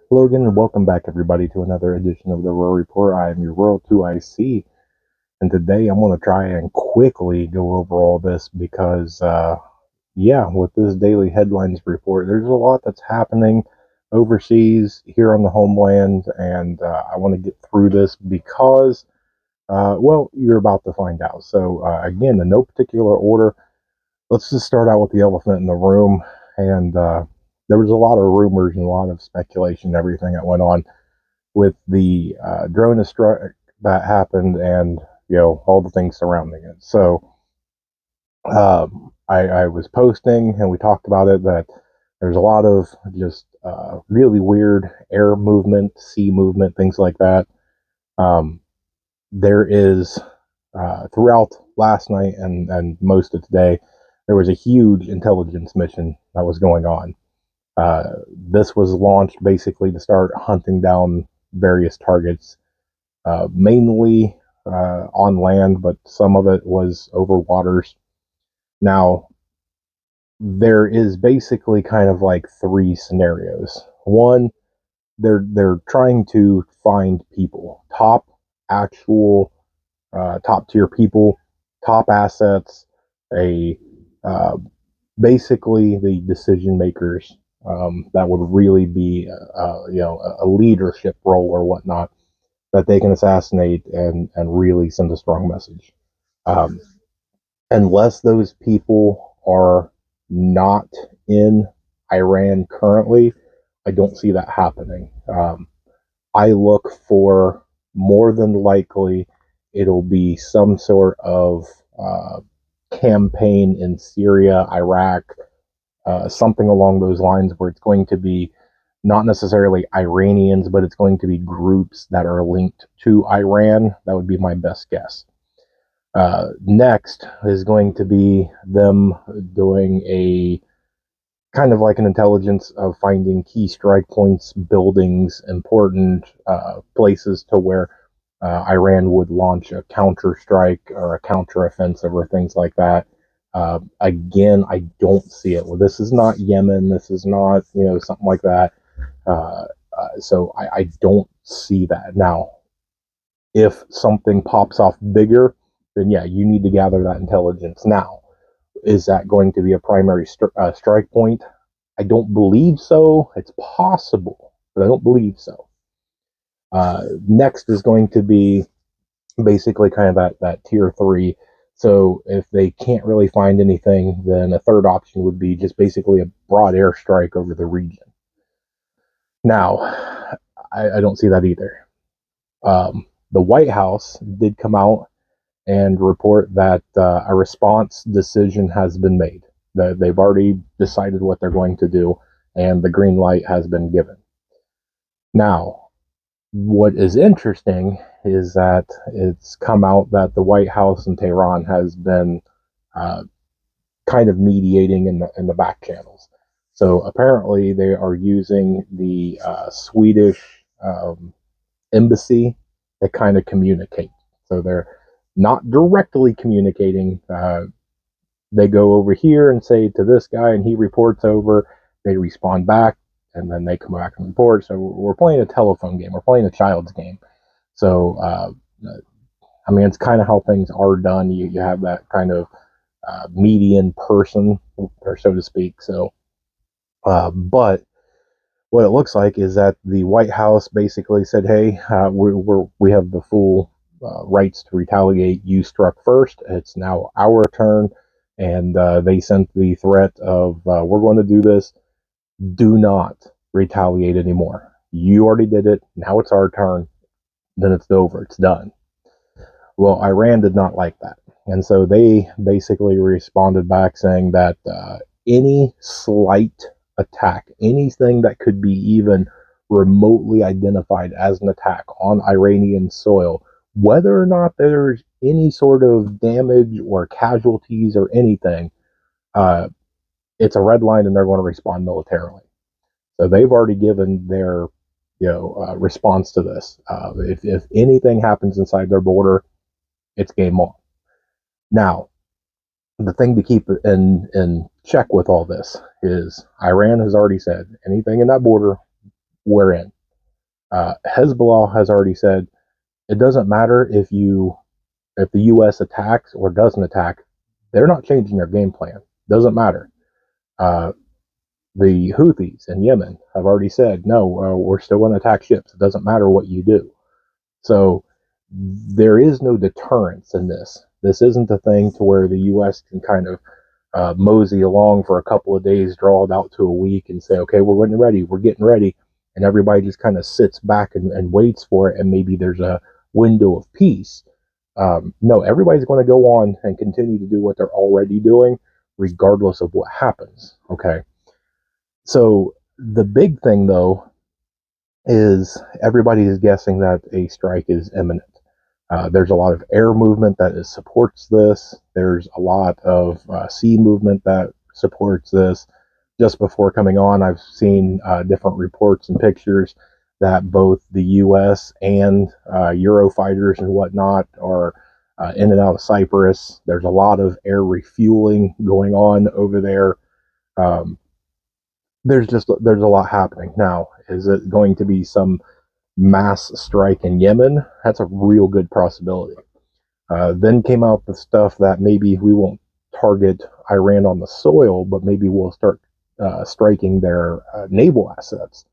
Hello again, and welcome back, everybody, to another edition of the Royal Report. I am your Royal 2IC, and today I'm going to try and quickly go over all this because, with this daily headlines report, there's a lot that's happening overseas, here on the homeland, and I want to get through this because, you're about to find out. So, again, in no particular order, let's just start out with the elephant in the room. And there was a lot of rumors and a lot of speculation and everything that went on with the drone strike that happened, and all the things surrounding it. So I was posting and we talked about it, that there's a lot of just really weird air movement, sea movement, things like that. Um, there is throughout last night and most of today, there was a huge intelligence mission that was going on. This was launched basically to start hunting down various targets, mainly on land, but some of it was over waters. Now, there is basically kind of like three scenarios. One, they're trying to find people, actual top tier people, top assets, a uh, basically the decision makers, that would really be a leadership role or whatnot, that they can assassinate and really send a strong message. Um, unless those people are not in Iran currently, I don't see that happening. I look for, more than likely, it'll be some sort of campaign in Syria, Iraq, something along those lines, where it's going to be not necessarily Iranians, but it's going to be groups that are linked to Iran. That would be my best guess. Next is going to be them doing a kind of like an intelligence of finding key strike points, buildings, important places to where Iran would launch a counter strike or a counter offensive or things like that. Again, I don't see it. Well, this is not Yemen. This is not, something like that. So I don't see that. Now, if something pops off bigger, then yeah, you need to gather that intelligence. Now, is that going to be a primary strike point? I don't believe so. It's possible, but I don't believe so. Next is going to be basically kind of that tier three. So if they can't really find anything, then a third option would be just basically a broad airstrike over the region. Now, I don't see that either. The White House did come out and report that a response decision has been made. That they've already decided what they're going to do, and the green light has been given. Now, what is interesting is that it's come out that the White House in Tehran has been uh, kind of mediating in the back channels. So apparently, they are using the Swedish embassy to kind of communicate. So they're not directly communicating. They go over here and say to this guy, and he reports over. They respond back, and then they come back and report. So we're playing a telephone game. We're playing a child's game. So I mean, it's kind of how things are done. You have that kind of median person, or so to speak. So, but what it looks like is that the White House basically said, "Hey, we have the full rights to retaliate. You struck first. It's now our turn." And they sent the threat of, "We're going to do this. Do not retaliate anymore. You already did it. Now it's our turn. Then it's over. It's done." Well, Iran did not like that. And so they basically responded back saying that any slight attack, anything that could be even remotely identified as an attack on Iranian soil, whether or not there's any sort of damage or casualties or anything, uh, it's a red line, and they're going to respond militarily. So they've already given their response to this. If anything happens inside their border, it's game on. Now, the thing to keep in check with all this is Iran has already said anything in that border, we're in. Hezbollah has already said it doesn't matter if the U.S. attacks or doesn't attack, they're not changing their game plan. Doesn't matter. Uh, the Houthis in Yemen have already said, no, we're still going to attack ships. It doesn't matter what you do. So there is no deterrence in this. This isn't a thing to where the U.S. can kind of mosey along for a couple of days, draw it out to a week, and say, okay, we're getting ready, and everybody just kind of sits back and waits for it, and maybe there's a window of peace. No, everybody's going to go on and continue to do what they're already doing, regardless of what happens. Okay. So the big thing, though, is everybody is guessing that a strike is imminent. There's a lot of air movement that supports this. There's a lot of sea movement that supports this. Just before coming on, I've seen different reports and pictures that both the U.S. and Eurofighters and whatnot are in and out of Cyprus. There's a lot of air refueling going on over there. Um, there's a lot happening now. Is it going to be some mass strike in Yemen? That's a real good possibility. Then came out the stuff that maybe we won't target Iran on the soil, but maybe we'll start striking their naval assets.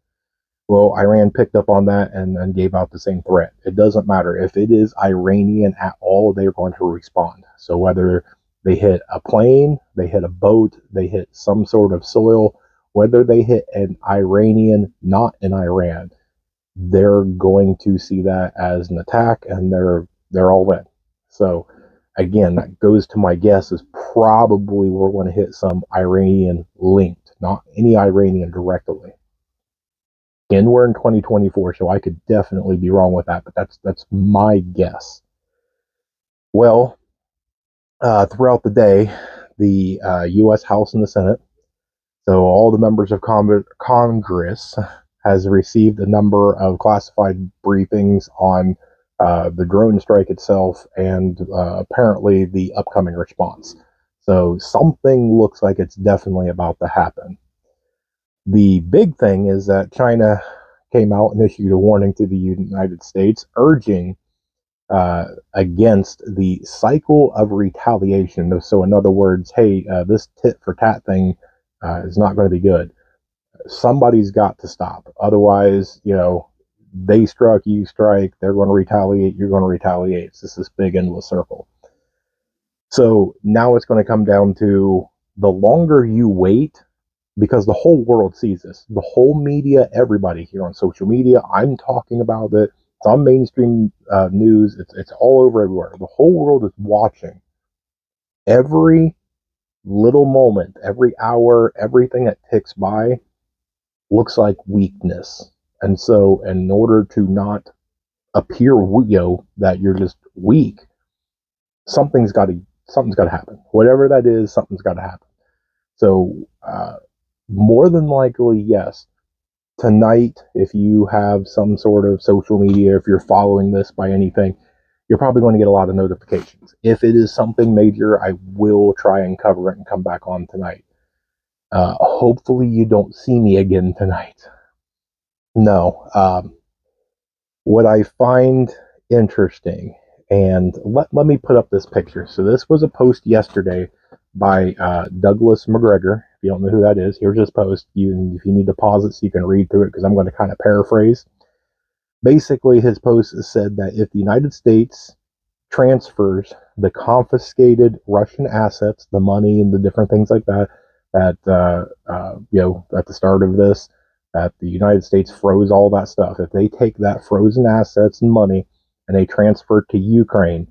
Well, Iran picked up on that and gave out the same threat. It doesn't matter. If it is Iranian at all, they're going to respond. So whether they hit a plane, they hit a boat, they hit some sort of soil, whether they hit an Iranian, not in Iran, they're going to see that as an attack, and they're all in. So again, that goes to my guess is probably we're going to hit some Iranian linked, not any Iranian directly. And we're in 2024, so I could definitely be wrong with that, but that's my guess. Well, throughout the day, the U.S. House and the Senate, so all the members of Congress, has received a number of classified briefings on the drone strike itself and apparently the upcoming response. So something looks like it's definitely about to happen. The big thing is that China came out and issued a warning to the United States urging against the cycle of retaliation. So, in other words, hey, this tit for tat thing is not going to be good. Somebody's got to stop. Otherwise, they struck, you strike, they're going to retaliate, you're going to retaliate. It's just this big endless circle. So now it's going to come down to the longer you wait, because the whole world sees this. The whole media, everybody here on social media, I'm talking about it. It's on mainstream news. It's all over everywhere. The whole world is watching every little moment, every hour, everything that ticks by looks like weakness. And so, in order to not appear, that you're just weak, something's got to happen. Whatever that is, something's got to happen. So, more than likely, yes. Tonight, if you have some sort of social media, if you're following this by anything, you're probably going to get a lot of notifications. If it is something major, I will try and cover it and come back on tonight. Hopefully, you don't see me again tonight. No. What I find interesting, and let me put up this picture. So this was a post yesterday by Douglas McGregor. If you don't know who that is, here's his post. If you need to pause it so you can read through it, because I'm going to kind of paraphrase. Basically, his post said that if the United States transfers the confiscated Russian assets, the money and the different things like that, at the start of this, that the United States froze all that stuff. If they take that frozen assets and money and they transfer it to Ukraine,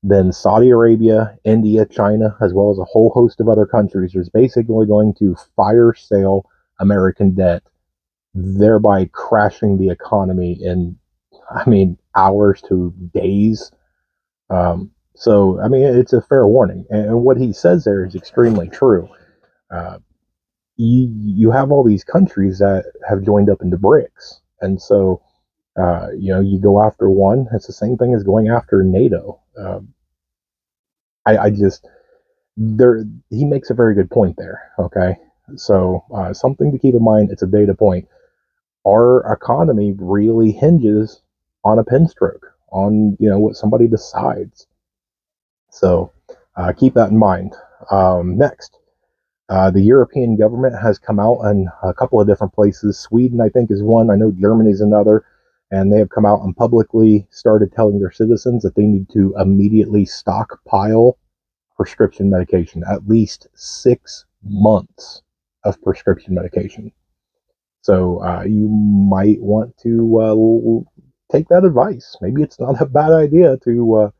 then Saudi Arabia, India, China, as well as a whole host of other countries is basically going to fire sale American debt, thereby crashing the economy in, hours to days. So, it's a fair warning. And what he says there is extremely true. Uh, you have all these countries that have joined up into BRICS. And so, you go after one, it's the same thing as going after NATO. I just, he makes a very good point there. Okay. So, something to keep in mind. It's a data point. our economy really hinges on a pen stroke, on what somebody decides. So keep that in mind. Next, the European government has come out in a couple of different places. Sweden, I think, is one. I know Germany's another. And they have come out and publicly started telling their citizens that they need to immediately stockpile prescription medication, at least 6 months of prescription medication. So you might want to take that advice. Maybe it's not a bad idea to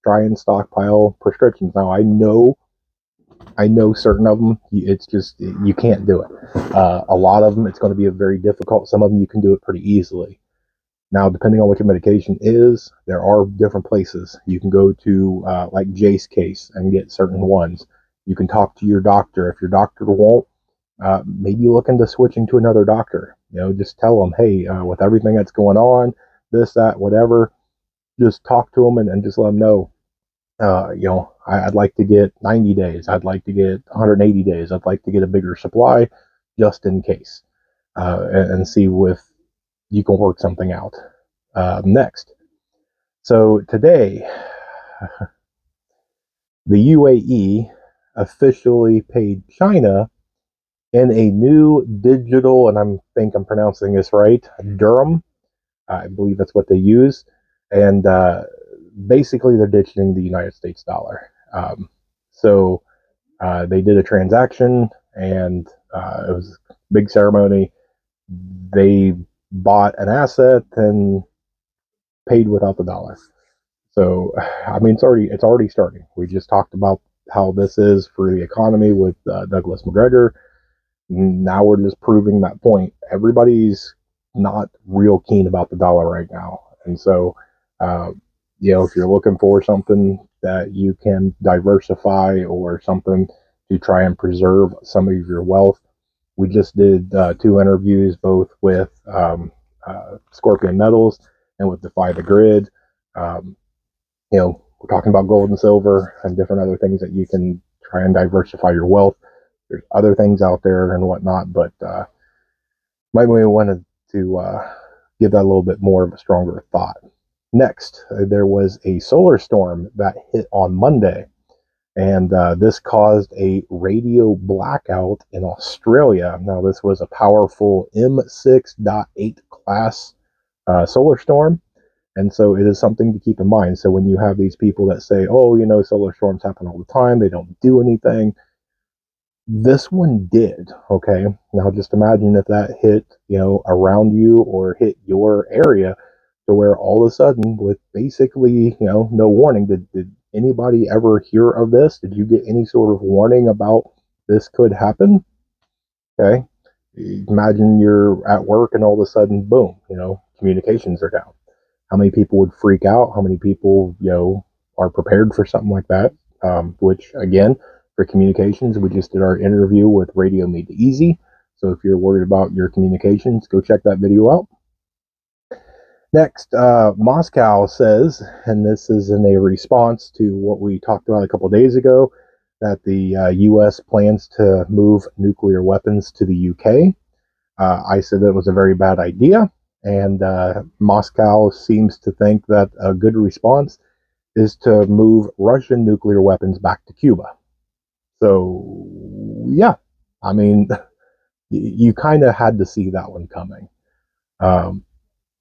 try and stockpile prescriptions. Now I know certain of them, it's just you can't do it. A lot of them, it's going to be very difficult. Some of them you can do it pretty easily. Now, depending on what your medication is, there are different places. You can go to like Jace Case and get certain ones. You can talk to your doctor. If your doctor won't, maybe look into switching to another doctor. Just tell them, hey, with everything that's going on, this, that, whatever, just talk to them and just let them know. I'd like to get 90 days. I'd like to get 180 days. I'd like to get a bigger supply just in case, and see if you can work something out. Next. So today, the UAE officially paid China in a new digital, and I think I'm pronouncing this right, dirham. I believe that's what they use. And basically, they're ditching the United States dollar. So they did a transaction, and it was a big ceremony. They bought an asset and paid without the dollar. So, I mean, it's already starting. We just talked about how this is for the economy with Douglas McGregor. Now we're just proving that point. Everybody's not real keen about the dollar right now, and so if you're looking for something that you can diversify or something to try and preserve some of your wealth, we just did 2 interviews, both with Scorpion Metals and with Defy the Grid. We're talking about gold and silver and different other things that you can try and diversify your wealth. There's other things out there and whatnot, but might want to give that a little bit more of a stronger thought. Next, there was a solar storm that hit on Monday, and this caused a radio blackout in Australia. Now, this was a powerful M6.8 class solar storm, and so it is something to keep in mind. So when you have these people that say, oh, solar storms happen all the time, they don't do anything, this one did. Okay, now just imagine if that hit around you or hit your area, to where all of a sudden, with basically no warning, did anybody ever hear of this? Did you get any sort of warning about this could happen? Okay, imagine you're at work and all of a sudden, boom, communications are down. How many people would freak out? How many people are prepared for something like that? Which again, for communications, we just did our interview with Radio Made Easy. So if you're worried about your communications, go check that video out. Next, Moscow says, and this is in a response to what we talked about a couple days ago, that the U.S. plans to move nuclear weapons to the U.K. I said that was a very bad idea, and Moscow seems to think that a good response is to move Russian nuclear weapons back to Cuba. So, yeah, I mean, you kind of had to see that one coming.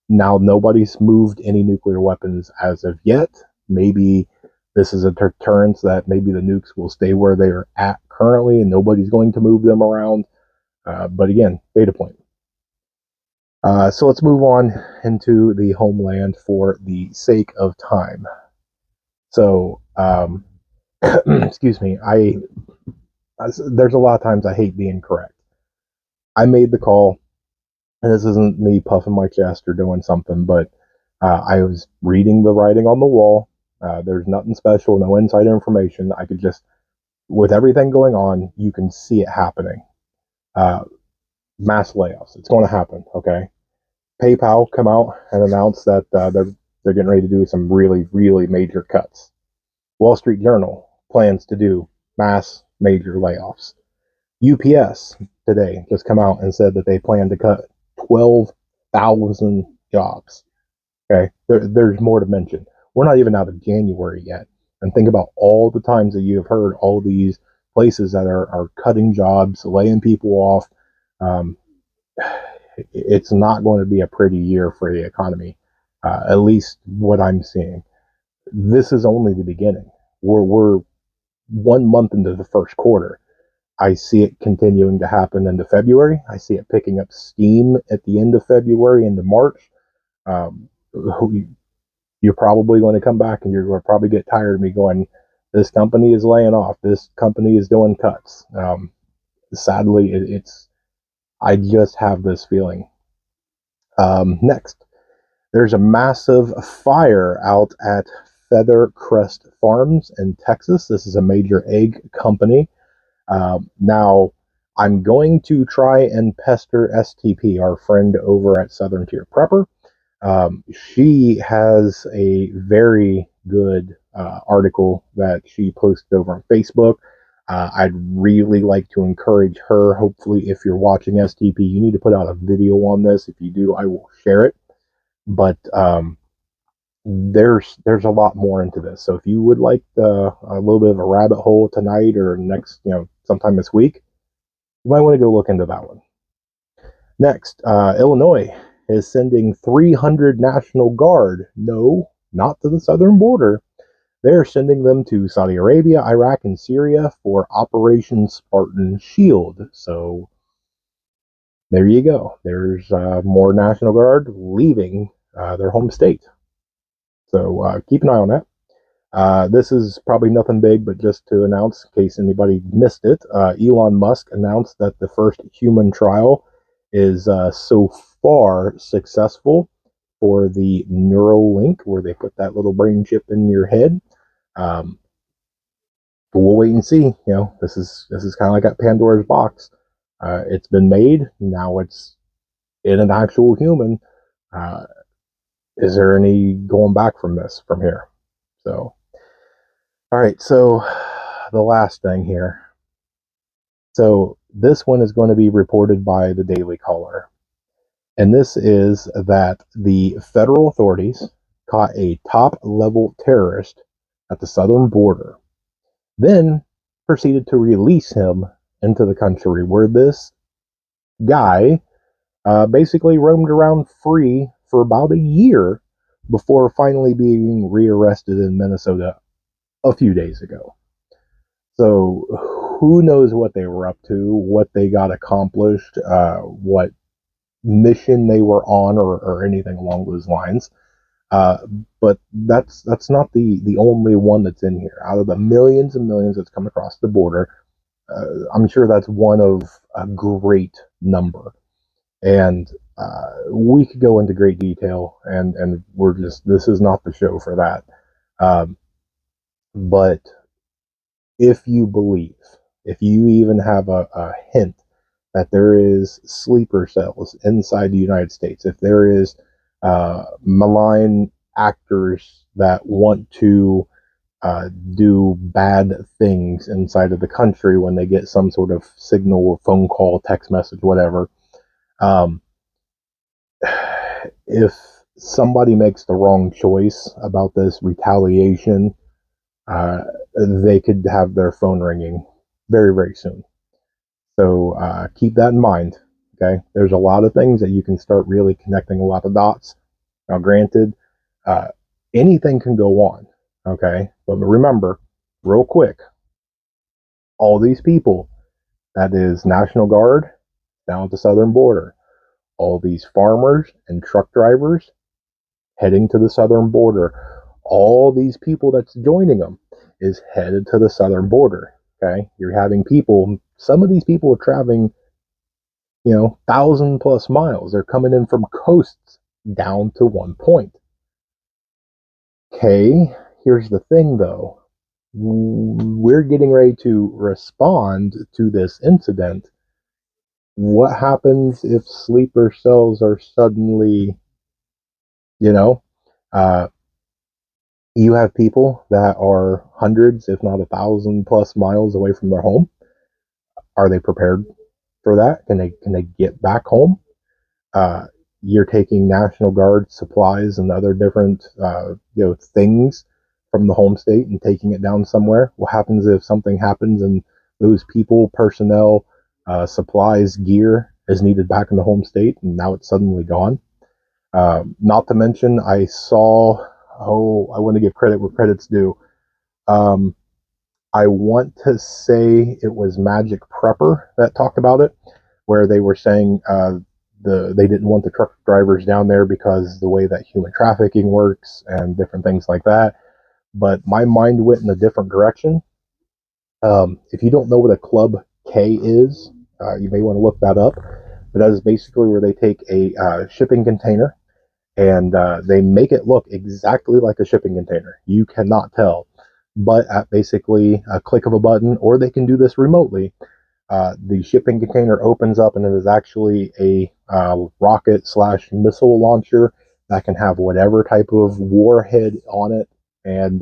Now, nobody's moved any nuclear weapons as of yet. Maybe this is a deterrence that maybe the nukes will stay where they're at currently and nobody's going to move them around. But again, data point. So let's move on into the homeland for the sake of time. So, excuse me, there's a lot of times I hate being correct. I made the call, and this isn't me puffing my chest or doing something, but I was reading the writing on the wall. There's nothing special, no inside information. I could just, with everything going on, you can see it happening. Mass layoffs. It's going to happen, okay? PayPal come out and announce that they're getting ready to do some really, really major cuts. Wall Street Journal plans to do mass major layoffs. UPS today just come out and said that they plan to cut 12 1,000 jobs. Okay, there's more to mention. We're not even out of January yet, and think about all the times that you have heard all these places that are cutting jobs, laying people off. Um, it's not going to be a pretty year for the economy, at least what I'm seeing. This is only the beginning. We're 1 month into the first quarter. I see it continuing to happen into February. I see it picking up steam at the end of February into March. Um, you're probably going to come back and you're going to probably get tired of me going, this company is laying off. This company is doing cuts. Sadly, it's, I just have this feeling. Next, there's a massive fire out at Feather Crest Farms in Texas. This is a major egg company. Now, I'm going to try and pester STP, our friend over at Southern Tier Prepper. She has a very good article that she posted over on Facebook. I'd really like to encourage her. Hopefully, if you're watching STP, you need to put out a video on this. If you do, I will share it. But there's a lot more into this. So if you would like a little bit of a rabbit hole tonight or next, sometime this week, you might want to go look into that one. Next, Illinois is sending 300 National Guard. No, not to the southern border. They're sending them to Saudi Arabia, Iraq, and Syria for Operation Spartan Shield. So there you go. There's more National Guard leaving their home state. So keep an eye on that. This is probably nothing big, but just to announce, in case anybody missed it, Elon Musk announced that the first human trial is so far successful for the Neuralink, where they put that little brain chip in your head. But we'll wait and see. This is kind of like that Pandora's box. It's been made. Now it's in an actual human. Is there any going back from here? So, all right. So the last thing here. So this one is going to be reported by the Daily Caller. And this is that the federal authorities caught a top-level terrorist at the southern border, then proceeded to release him into the country, where this guy basically roamed around free for about a year before finally being rearrested in Minnesota a few days ago. So who knows what they were up to, what they got accomplished, what mission they were on, or anything along those lines. But that's not the only one that's in here. Out of the millions and millions that's come across the border, I'm sure that's one of a great number. And we could go into great detail, and this is not the show for that. But if you believe, if you even have a hint that there is sleeper cells inside the United States, if there is malign actors that want to do bad things inside of the country when they get some sort of signal or phone call, text message, whatever, if somebody makes the wrong choice about this retaliation, they could have their phone ringing very, very soon. So keep that in mind. Okay, there's a lot of things that you can start really connecting a lot of dots. Now, granted, anything can go on. Okay, but remember, real quick, all these people, that is National Guard down at the southern border, all these farmers and truck drivers heading to the southern border, all these people that's joining them is headed to the southern border. Okay, you're having people, some of these people are traveling 1,000+ miles. They're coming in from coasts down to one point. Okay, here's the thing though. We're getting ready to respond to this incident. What happens if sleeper cells are suddenly, uh, you have people that are hundreds, if not 1,000+ miles away from their home? Are they prepared for that? Can they get back home? you're taking National Guard supplies and other different things from the home state and taking it down somewhere. What happens if something happens and those people, personnel, supplies, gear is needed back in the home state, and now it's suddenly gone? Not to mention, I saw. Oh, I want to give credit where credit's due. Um, I want to say it was Magic Prepper that talked about it, where they were saying they didn't want the truck drivers down there because the way that human trafficking works and different things like that. But my mind went in a different direction. If you don't know what a Club K is, you may want to look that up. But that is basically where they take a shipping container and they make it look exactly like a shipping container. You cannot tell. But at basically a click of a button, or they can do this remotely, the shipping container opens up and it is actually a rocket slash missile launcher that can have whatever type of warhead on it. And,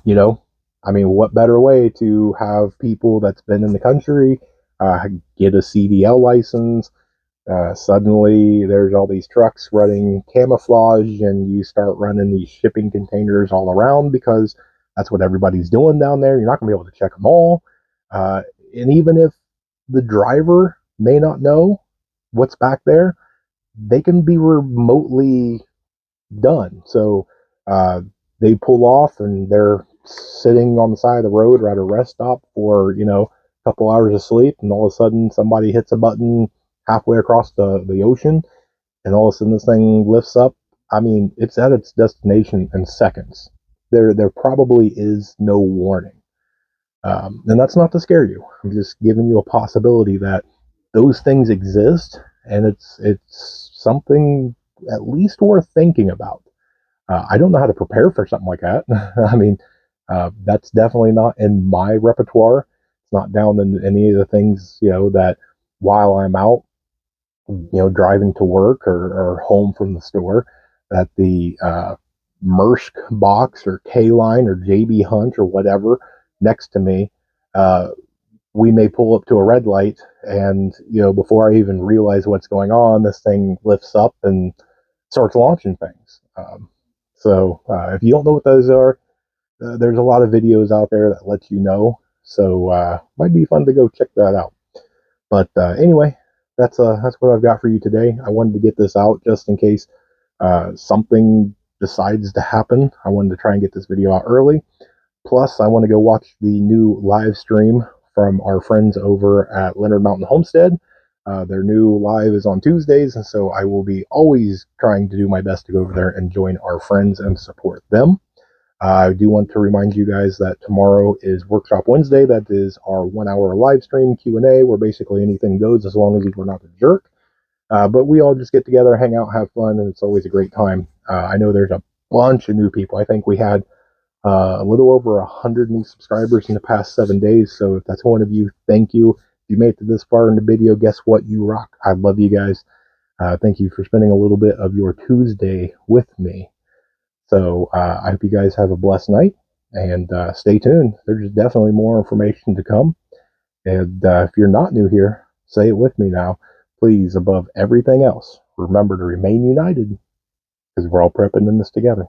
you know, I mean, what better way to have people that's been in the country get a CDL license? Suddenly, there's all these trucks running camouflage, and you start running these shipping containers all around because that's what everybody's doing down there. You're not going to be able to check them all. Uh, and even if the driver may not know what's back there, they can be remotely done. So uh, they pull off and they're sitting on the side of the road or at a rest stop for, a couple hours of sleep, and all of a sudden somebody hits a button halfway across the ocean, and all of a sudden this thing lifts up. I mean, it's at its destination in seconds. There probably is no warning. And that's not to scare you. I'm just giving you a possibility that those things exist, and it's something at least worth thinking about. I don't know how to prepare for something like that. I mean, that's definitely not in my repertoire. It's not down in any of the things, that while I'm out, driving to work or home from the store, that the Maersk box or K line or JB Hunt or whatever next to me, uh, we may pull up to a red light, and before I even realize what's going on, this thing lifts up and starts launching things. So if you don't know what those are, there's a lot of videos out there that let you know. So might be fun to go check that out. But anyway, that's what I've got for you today. I wanted to get this out just in case something decides to happen. I wanted to try and get this video out early. Plus, I want to go watch the new live stream from our friends over at Leonard Mountain Homestead. Their new live is on Tuesdays, and so I will be always trying to do my best to go over there and join our friends and support them. I do want to remind you guys that tomorrow is Workshop Wednesday. That is our 1 hour live stream Q&A, where basically anything goes as long as you're not a jerk. But we all just get together, hang out, have fun, and it's always a great time. I know there's a bunch of new people. I think we had a little over 100 new subscribers in the past 7 days. So if that's one of you, thank you. If you made it this far in the video, guess what? You rock. I love you guys. Thank you for spending a little bit of your Tuesday with me. So I hope you guys have a blessed night, and stay tuned. There's definitely more information to come. And if you're not new here, say it with me now. Please, above everything else, remember to remain united, because we're all prepping in this together.